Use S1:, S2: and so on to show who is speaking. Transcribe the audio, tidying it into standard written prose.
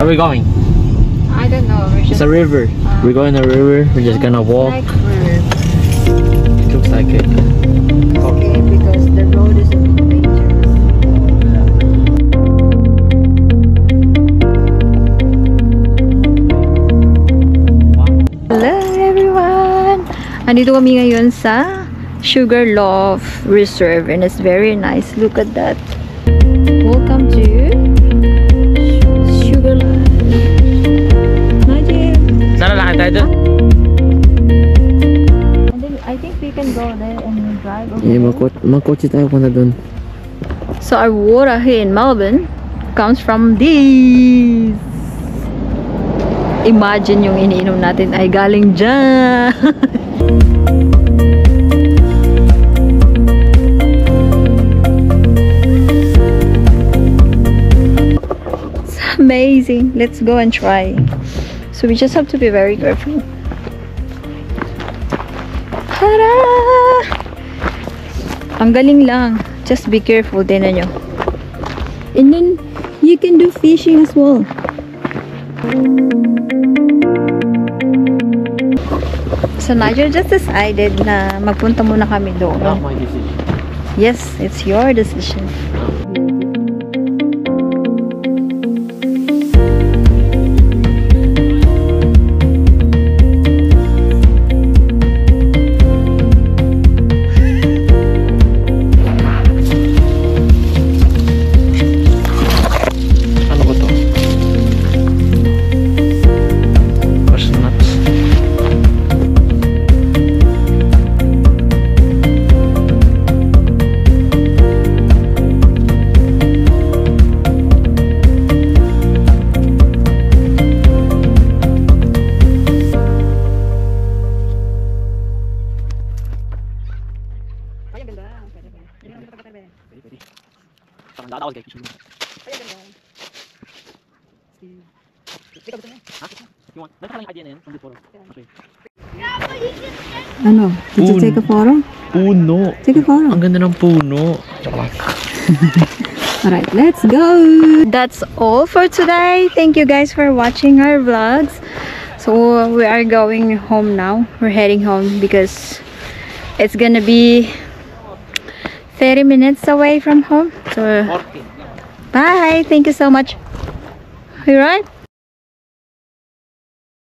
S1: Where are we going?
S2: I don't know.
S1: It's a river. We're going to a river. We're just gonna walk.
S2: Like river.
S1: It looks like it.
S2: Okay, because the road is a bit dangerous. Hello everyone! Andito kami ngayon sa Sugarloaf Reserve and it's very nice. Look at that. Welcome to Sugarloaf. Najib!
S1: Sana lang tayo doon.
S2: I think we can go there and drive over
S1: Yeah,
S2: there.
S1: magkotse tayo kung na doon.
S2: So our water here in Melbourne comes from these. Imagine yung iniinom natin ay galing dyan. It's amazing. Let's go and try. So we just have to be very careful. Tara! Ang galing lang. Just be careful. Tingnan nyo. And then, you can do fishing as well. So, Nigel just decided na magpunta muna kami doon.
S1: Not my decision.
S2: Yes, it's your decision. Ano? Did you take a photo?
S1: Puno.
S2: Take a photo.
S1: Ang ganda ng puno.
S2: Alright, let's go! That's all for today. Thank you guys for watching our vlogs. So we are going home now. We're heading home because it's gonna be 30 minutes away from home. So bye! Thank you so much. You right?